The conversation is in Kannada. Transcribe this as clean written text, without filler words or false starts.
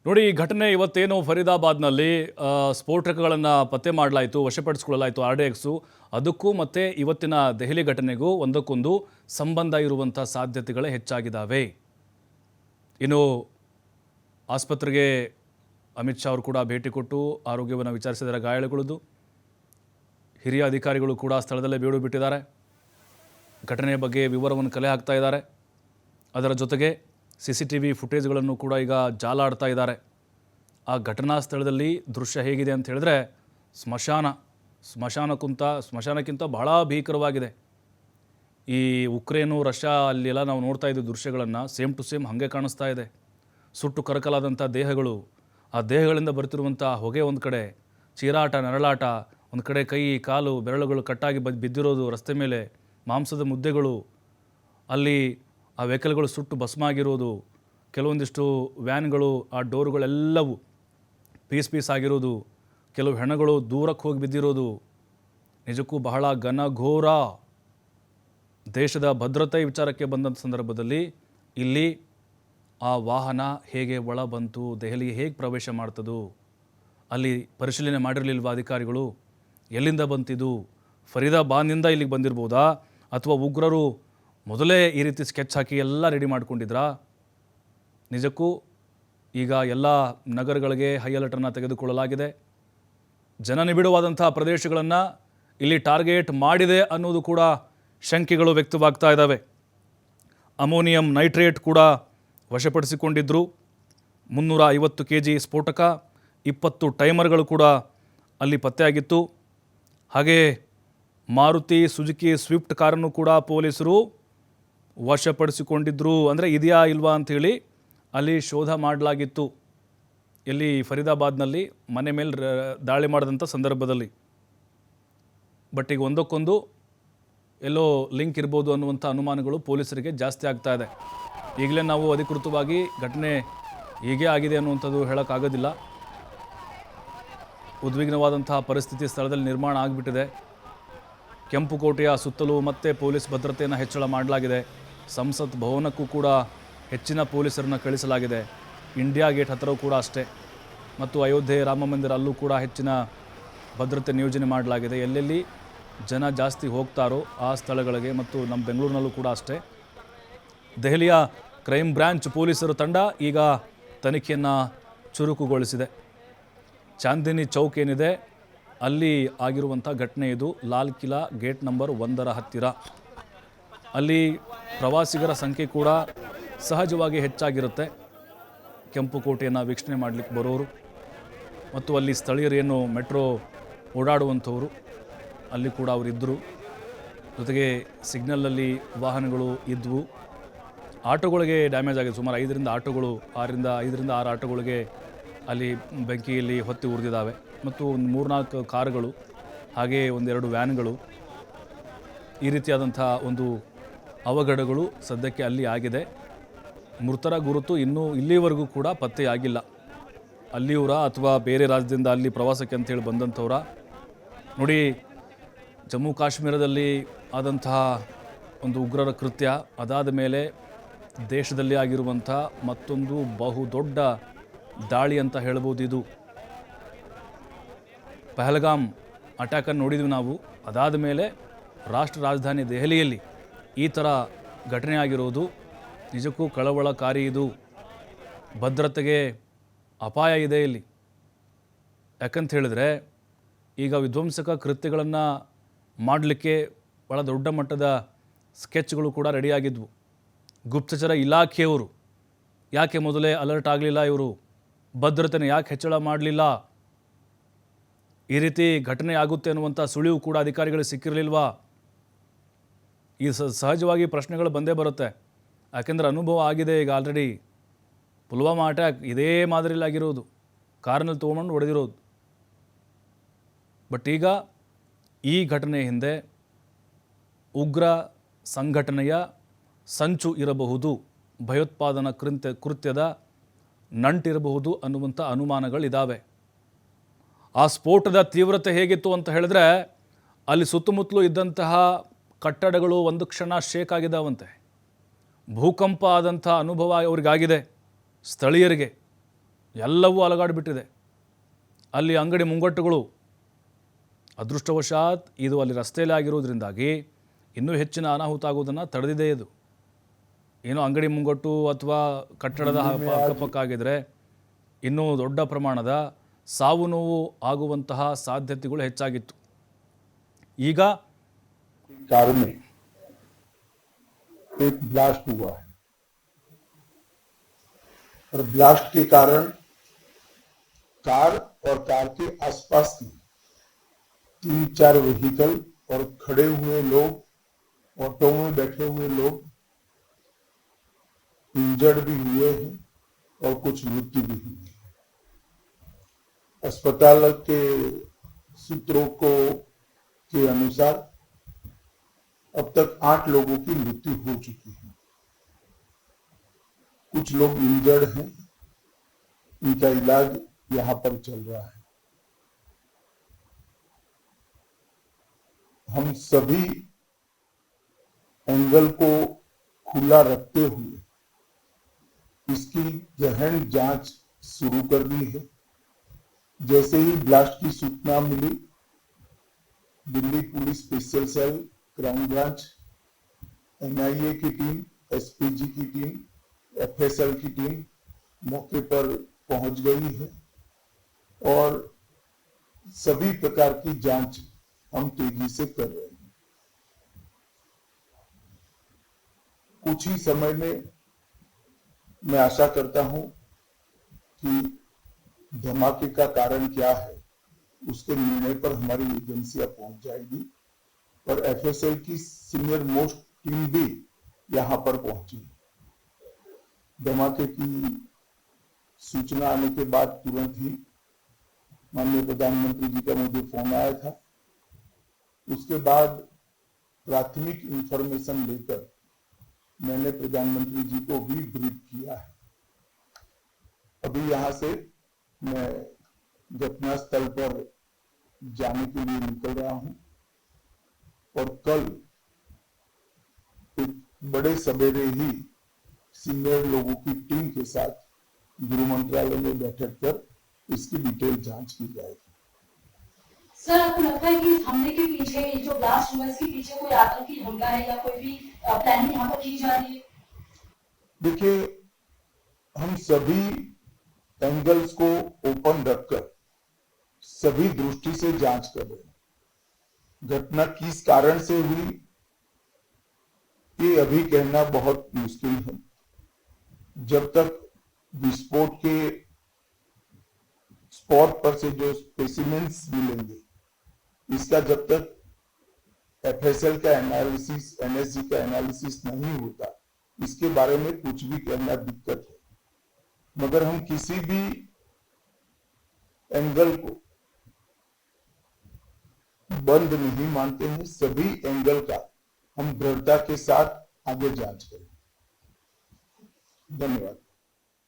ನೋಡಿ, ಈ ಘಟನೆ ಇವತ್ತೇನು ಫರೀದಾಬಾದ್ನಲ್ಲಿ ಸ್ಫೋಟಕಗಳನ್ನು ಪತ್ತೆ ಮಾಡಲಾಯಿತು, ವಶಪಡಿಸಿಕೊಳ್ಳಲಾಯಿತು RDXು. ಅದಕ್ಕೂ ಮತ್ತು ಇವತ್ತಿನ ದೆಹಲಿ ಘಟನೆಗೂ ಒಂದಕ್ಕೊಂದು ಸಂಬಂಧ ಇರುವಂಥ ಸಾಧ್ಯತೆಗಳೇ ಹೆಚ್ಚಾಗಿದ್ದಾವೆ. ಇನ್ನು ಆಸ್ಪತ್ರೆಗೆ ಅಮಿತ್ ಶಾ ಅವರು ಕೂಡ ಭೇಟಿ ಕೊಟ್ಟು ಆರೋಗ್ಯವನ್ನು ವಿಚಾರಿಸಿದರೆ ಗಾಯಾಳುಗಳದ್ದು. ಹಿರಿಯ ಅಧಿಕಾರಿಗಳು ಕೂಡ ಸ್ಥಳದಲ್ಲೇ ಬೀಡು ಬಿಟ್ಟಿದ್ದಾರೆ. ಘಟನೆಯ ಬಗ್ಗೆ ವಿವರವನ್ನು ಕಲೆ ಹಾಕ್ತಾ ಇದ್ದಾರೆ. ಅದರ ಜೊತೆಗೆ CCTV ಫುಟೇಜ್ಗಳನ್ನು ಕೂಡ ಈಗ ಜಾಲಾಡ್ತಾ ಇದ್ದಾರೆ. ಆ ಘಟನಾ ಸ್ಥಳದಲ್ಲಿ ದೃಶ್ಯ ಹೇಗಿದೆ ಅಂತ ಹೇಳಿದ್ರೆ ಸ್ಮಶಾನಕ್ಕಿಂತ ಬಹಳ ಭೀಕರವಾಗಿದೆ. ಈ ಉಕ್ರೇನು ರಷ್ಯಾ ಅಲ್ಲೆಲ್ಲ ನಾವು ನೋಡ್ತಾ ಇದ್ದ ದೃಶ್ಯಗಳನ್ನು ಸೇಮ್ ಟು ಸೇಮ್ ಹಾಗೆ ಕಾಣಿಸ್ತಾ ಇದೆ. ಸುಟ್ಟು ಕರಕಲಾದಂಥ ದೇಹಗಳು, ಆ ದೇಹಗಳಿಂದ ಬರ್ತಿರುವಂಥ ಹೊಗೆ ಒಂದು ಕಡೆ, ಚೀರಾಟ ನರಳಾಟ ಒಂದು ಕಡೆ, ಕೈ ಕಾಲು ಬೆರಳುಗಳು ಕಟ್ಟಾಗಿ ಬಿದ್ದಿರೋದು ರಸ್ತೆ ಮೇಲೆ, ಮಾಂಸದ ಮುದ್ದೆಗಳು, ಅಲ್ಲಿ ಆ ವೆಹಿಕಲ್ಗಳು ಸುಟ್ಟು ಭಸ್ಮ ಆಗಿರೋದು, ಕೆಲವೊಂದಿಷ್ಟು ವ್ಯಾನ್ಗಳು ಆ ಡೋರುಗಳೆಲ್ಲವೂ ಪೀಸ್ ಆಗಿರೋದು, ಕೆಲವು ಹೆಣಗಳು ದೂರಕ್ಕೆ ಹೋಗಿ ಬಿದ್ದಿರೋದು ನಿಜಕ್ಕೂ ಬಹಳ ಘನಘೋರ. ದೇಶದ ಭದ್ರತೆ ವಿಚಾರಕ್ಕೆ ಬಂದಂಥ ಸಂದರ್ಭದಲ್ಲಿ ಇಲ್ಲಿ ಆ ವಾಹನ ಹೇಗೆ ಒಳ ಬಂತು, ದೆಹಲಿಗೆ ಹೇಗೆ ಪ್ರವೇಶ ಮಾಡ್ತದು, ಅಲ್ಲಿ ಪರಿಶೀಲನೆ ಮಾಡಿರಲಿಲ್ವ ಅಧಿಕಾರಿಗಳು, ಎಲ್ಲಿಂದ ಬಂತಿದ್ದು, ಫರೀದಾಬಾದ್ನಿಂದ ಇಲ್ಲಿಗೆ ಬಂದಿರ್ಬೋದಾ, ಅಥವಾ ಉಗ್ರರು ಮೊದಲೇ ಈ ರೀತಿ ಸ್ಕೆಚ್ ಹಾಕಿ ಎಲ್ಲ ರೆಡಿ ಮಾಡ್ಕೊಂಡಿದ್ರಾ? ನಿಜಕ್ಕೂ ಈಗ ಎಲ್ಲ ನಗರಗಳಿಗೆ ಹೈ ಅಲರ್ಟನ್ನು ತೆಗೆದುಕೊಳ್ಳಲಾಗಿದೆ. ಜನನಿಬಿಡವಾದಂಥ ಪ್ರದೇಶಗಳನ್ನು ಇಲ್ಲಿ ಟಾರ್ಗೆಟ್ ಮಾಡಿದೆ ಅನ್ನೋದು ಕೂಡ ಶಂಕೆಗಳು ವ್ಯಕ್ತವಾಗ್ತಾ ಇದ್ದಾವೆ. ಅಮೋನಿಯಂ ನೈಟ್ರೇಟ್ ಕೂಡ ವಶಪಡಿಸಿಕೊಂಡಿದ್ದರು. 350 kg ಸ್ಫೋಟಕ, 20 ಟೈಮರ್ಗಳು ಕೂಡ ಅಲ್ಲಿ ಪತ್ತೆಯಾಗಿತ್ತು. ಹಾಗೆ ಮಾರುತಿ ಸುಜುಕಿ ಸ್ವಿಫ್ಟ್ ಕಾರನ್ನು ಕೂಡ ಪೊಲೀಸರು ವಶಪಡಿಸಿಕೊಂಡಿದ್ದರು. ಅಂದರೆ ಇದೆಯಾ ಇಲ್ವಾ ಅಂಥೇಳಿ ಅಲ್ಲಿ ಶೋಧ ಮಾಡಲಾಗಿತ್ತು. ಎಲ್ಲಿ ಫರೀದಾಬಾದ್ನಲ್ಲಿ ಮನೆ ಮೇಲೆ ದಾಳಿ ಮಾಡಿದಂಥ ಸಂದರ್ಭದಲ್ಲಿ. ಬಟ್ ಈಗ ಒಂದಕ್ಕೊಂದು ಎಲ್ಲೋ ಲಿಂಕ್ ಇರ್ಬೋದು ಅನ್ನುವಂಥ ಅನುಮಾನಗಳು ಪೊಲೀಸರಿಗೆ ಜಾಸ್ತಿ ಆಗ್ತಾ ಇದೆ. ಈಗಲೇ ನಾವು ಅಧಿಕೃತವಾಗಿ ಘಟನೆ ಹೀಗೆ ಆಗಿದೆ ಅನ್ನುವಂಥದ್ದು ಹೇಳೋಕ್ಕಾಗೋದಿಲ್ಲ. ಉದ್ವಿಗ್ನವಾದಂತಹ ಪರಿಸ್ಥಿತಿ ಸ್ಥಳದಲ್ಲಿ ನಿರ್ಮಾಣ ಆಗಿಬಿಟ್ಟಿದೆ. ಕೆಂಪುಕೋಟೆಯ ಸುತ್ತಲೂ ಮತ್ತೆ ಪೊಲೀಸ್ ಭದ್ರತೆಯನ್ನು ಹೆಚ್ಚಳ ಮಾಡಲಾಗಿದೆ. ಸಂಸತ್ ಭವನಕ್ಕೂ ಕೂಡ ಹೆಚ್ಚಿನ ಪೊಲೀಸರನ್ನು ಕಳಿಸಲಾಗಿದೆ. ಇಂಡಿಯಾ ಗೇಟ್ ಹತ್ತಿರವೂ ಕೂಡ ಅಷ್ಟೇ, ಮತ್ತು ಅಯೋಧ್ಯೆ ರಾಮ ಮಂದಿರ ಅಲ್ಲೂ ಕೂಡ ಹೆಚ್ಚಿನ ಭದ್ರತೆ ನಿಯೋಜನೆ ಮಾಡಲಾಗಿದೆ. ಎಲ್ಲೆಲ್ಲಿ ಜನ ಜಾಸ್ತಿ ಹೋಗ್ತಾರೋ ಆ ಸ್ಥಳಗಳಿಗೆ, ಮತ್ತು ನಮ್ಮ ಬೆಂಗಳೂರಿನಲ್ಲೂ ಕೂಡ ಅಷ್ಟೇ. ದೆಹಲಿಯ ಕ್ರೈಮ್ ಬ್ರಾಂಚ್ ಪೊಲೀಸರ ತಂಡ ಈಗ ತನಿಖೆಯನ್ನು ಚುರುಕುಗೊಳಿಸಿದೆ. ಚಾಂದಿನಿ ಚೌಕ್ ಏನಿದೆ ಅಲ್ಲಿ ಆಗಿರುವಂಥ ಘಟನೆ ಇದು. ಲಾಲ್ ಕಿಲಾ ಗೇಟ್ ನಂಬರ್ 1 ಹತ್ತಿರ. ಅಲ್ಲಿ ಪ್ರವಾಸಿಗರ ಸಂಖ್ಯೆ ಕೂಡ ಸಹಜವಾಗಿ ಹೆಚ್ಚಾಗಿರುತ್ತೆ. ಕೆಂಪುಕೋಟೆಯನ್ನು ವೀಕ್ಷಣೆ ಮಾಡಲಿಕ್ಕೆ ಬರೋರು, ಮತ್ತು ಅಲ್ಲಿ ಸ್ಥಳೀಯರೇನು ಮೆಟ್ರೋ ಓಡಾಡುವಂಥವರು ಅಲ್ಲಿ ಕೂಡ ಅವರಿದ್ದರು. ಜೊತೆಗೆ ಸಿಗ್ನಲಲ್ಲಿ ವಾಹನಗಳು ಇದ್ವು. ಆಟೋಗಳಿಗೆ ಡ್ಯಾಮೇಜ್ ಆಗಿದೆ. ಸುಮಾರು 5ರಿಂದ 6 ಆಟೋಗಳಿಗೆ ಅಲ್ಲಿ ಬೆಂಕಿಯಲ್ಲಿ ಹೊತ್ತಿ ಉರಿದಿದ್ದಾವೆ, ಮತ್ತು ಒಂದು 3-4 ಕಾರುಗಳು, ಹಾಗೆ 1-2 ವ್ಯಾನ್ಗಳು, ಈ ರೀತಿಯಾದಂಥ ಒಂದು ಅವಘಡಗಳು ಸದ್ಯಕ್ಕೆ ಅಲ್ಲಿ ಆಗಿದೆ. ಮೃತರ ಗುರುತು ಇನ್ನೂ ಇಲ್ಲಿವರೆಗೂ ಕೂಡ ಪತ್ತೆಯಾಗಿಲ್ಲ. ಅಲ್ಲಿಯವರ ಅಥವಾ ಬೇರೆ ರಾಜ್ಯದಿಂದ ಅಲ್ಲಿ ಪ್ರವಾಸಕ್ಕೆ ಅಂತೇಳಿ ಬಂದಂಥವರ. ನೋಡಿ, ಜಮ್ಮು ಕಾಶ್ಮೀರದಲ್ಲಿ ಆದಂತಹ ಒಂದು ಉಗ್ರರ ಕೃತ್ಯ ಅದಾದ ಮೇಲೆ ದೇಶದಲ್ಲಿ ಆಗಿರುವಂಥ ಮತ್ತೊಂದು ಬಹುದೊಡ್ಡ ದಾಳಿ ಅಂತ ಹೇಳ್ಬೋದು ಇದು. ಪಹಲ್ಗಾಮ್ ಅಟ್ಯಾಕನ್ನು ನೋಡಿದ್ವಿ ನಾವು. ಅದಾದ ಮೇಲೆ ರಾಷ್ಟ್ರ ರಾಜಧಾನಿ ದೆಹಲಿಯಲ್ಲಿ ಈ ಥರ ಘಟನೆ ಆಗಿರೋದು ನಿಜಕ್ಕೂ ಕಳವಳಕಾರಿ. ಇದು ಭದ್ರತೆಗೆ ಅಪಾಯ ಇದೆ ಇಲ್ಲಿ. ಯಾಕಂತ ಹೇಳಿದ್ರೆ ಈಗ ವಿಧ್ವಂಸಕ ಕೃತ್ಯಗಳನ್ನು ಮಾಡಲಿಕ್ಕೆ ಭಾಳ ದೊಡ್ಡ ಮಟ್ಟದ ಸ್ಕೆಚ್ಗಳು ಕೂಡ ರೆಡಿಯಾಗಿದ್ವು. ಗುಪ್ತಚರ ಇಲಾಖೆಯವರು ಯಾಕೆ ಮೊದಲೇ ಅಲರ್ಟ್ ಆಗಲಿಲ್ಲ, ಇವರು ಭದ್ರತೆನ ಯಾಕೆ ಹೆಚ್ಚಳ ಮಾಡಲಿಲ್ಲ, ಈ ರೀತಿ ಘಟನೆ ಆಗುತ್ತೆ ಅನ್ನುವಂಥ ಸುಳಿವು ಕೂಡ ಅಧಿಕಾರಿಗಳಿಗೆ ಸಿಕ್ಕಿರಲಿಲ್ವಾ? ಈ ಸಹಜವಾಗಿ ಪ್ರಶ್ನೆಗಳು ಬಂದೇ ಬರುತ್ತೆ. ಯಾಕೆಂದರೆ ಅನುಭವ ಆಗಿದೆ. ಈಗ ಆಲ್ರೆಡಿ ಪುಲ್ವಾಮಾ ಅಟ್ಯಾಕ್ ಇದೇ ಮಾದರಿಯಲ್ಲಿ ಆಗಿರೋದು, ಕಾರಿನಲ್ಲಿ ತೊಗೊಂಡು ಹೊಡೆದಿರೋದು. ಬಟ್ ಈಗ ಈ ಘಟನೆ ಹಿಂದೆ ಉಗ್ರ ಸಂಘಟನೆಯ ಸಂಚು ಇರಬಹುದು, ಭಯೋತ್ಪಾದನಾ ಕೃತ್ಯದ ನಂಟಿರಬಹುದು ಅನ್ನುವಂಥ ಅನುಮಾನಗಳಿದ್ದಾವೆ. ಆ ಸ್ಫೋಟದ ತೀವ್ರತೆ ಹೇಗಿತ್ತು ಅಂತ ಹೇಳಿದ್ರೆ, ಅಲ್ಲಿ ಸುತ್ತಮುತ್ತಲೂ ಇದ್ದಂತಹ ಕಟ್ಟಡಗಳು ಒಂದು ಕ್ಷಣ ಶೇಕ್ ಆಗಿದ್ದಾವಂತೆ. ಭೂಕಂಪ ಆದಂಥ ಅನುಭವ ಅವರಿಗಾಗಿದೆ ಸ್ಥಳೀಯರಿಗೆ. ಎಲ್ಲವೂ ಅಲಗಾಡಿಬಿಟ್ಟಿದೆ. ಅಲ್ಲಿ ಅಂಗಡಿ ಮುಂಗಟ್ಟುಗಳು, ಅದೃಷ್ಟವಶಾತ್ ಇದು ಅಲ್ಲಿ ರಸ್ತೆಯಲ್ಲಿ ಆಗಿರೋದ್ರಿಂದಾಗಿ ಇನ್ನೂ ಹೆಚ್ಚಿನ ಅನಾಹುತ ಆಗೋದನ್ನು ತಡೆದಿದೆ. ಇದು ಏನೋ ಅಂಗಡಿ ಮುಂಗಟ್ಟು ಅಥವಾ ಕಟ್ಟಡದ ಅಕ್ಕಪಕ್ಕ ಆಗಿದ್ರೆ ಇನ್ನೂ ದೊಡ್ಡ ಪ್ರಮಾಣದ ಸಾವು ನೋವು ಆಗುವಂತಹ ಸಾಧ್ಯತೆಗಳು ಹೆಚ್ಚಾಗಿತ್ತು. ಈಗ कार में एक ब्लास्ट हुआ है और ब्लास्ट के कारण कार और कार के आसपास की 3-4 व्हीकल और खड़े हुए लोग, ऑटो में बैठे हुए लोग इंजर्ड भी हुए हैं और कुछ मृत्यु भी हुई है। अस्पताल के सूत्रों के अनुसार अब तक 8 लोगों की मृत्यु हो चुकी है। कुछ लोग इंजर्ड हैं, इनका इलाज यहां पर चल रहा है। हम सभी एंगल को खुला रखते हुए इसकी गहन जांच शुरू कर दी है। जैसे ही ब्लास्ट की सूचना मिली, Delhi police special cell, crime branch, NIA की टीम, एसपीजी की टीम, एफएसएल की टीम मौके पर पहुंच गई है और सभी प्रकार की जांच हम तेजी से कर रहे हैं। कुछ ही समय में मैं आशा करता हूं कि धमाके का कारण क्या है उसके निर्णय पर हमारी एजेंसियां पहुंच जाएगी और एफएसएल की सीनियर मोस्ट टीम भी यहां पर पहुंची। धमाके की सूचना आने के बाद तुरंत ही माननीय प्रधानमंत्री जी का मुझे फोन आया था। उसके बाद प्राथमिक इंफॉर्मेशन लेकर मैंने प्रधानमंत्री जी को भी ब्रीफ किया है। अभी यहां से मैं घटना स्थल पर जाने के लिए निकल रहा हूं और कल एक बड़े सवेरे ही सीनियर लोगों की टीम के साथ गृह मंत्रालय में बैठक कर इसकी डिटेल जांच की जाएगी। सर, आपको लगता है कि इस हमले के पीछे जो ब्लास्ट हुआ इसके पीछे कोई आतंकी हमला है या कोई भी प्लानिंग यहाँ पर की जा रही है? देखिए, हम सभी एंगल्स को ओपन रखकर सभी दृष्टि से जांच कर रहे हैं। घटना किस कारण से हुई ये अभी कहना बहुत मुश्किल है। जब तक विस्फोट के स्पॉट पर से जो स्पेसिमेंस मिलेंगे, इसका जब तक एफएसएल का एनालिसिस, एनएसजी का एनालिसिस नहीं होता, इसके बारे में कुछ भी कहना दिक्कत है। मगर हम किसी भी एंगल को बंद नहीं मानते हैं। सभी एंगल का हम दृढ़ता के साथ आगे जांच करें। धन्यवाद।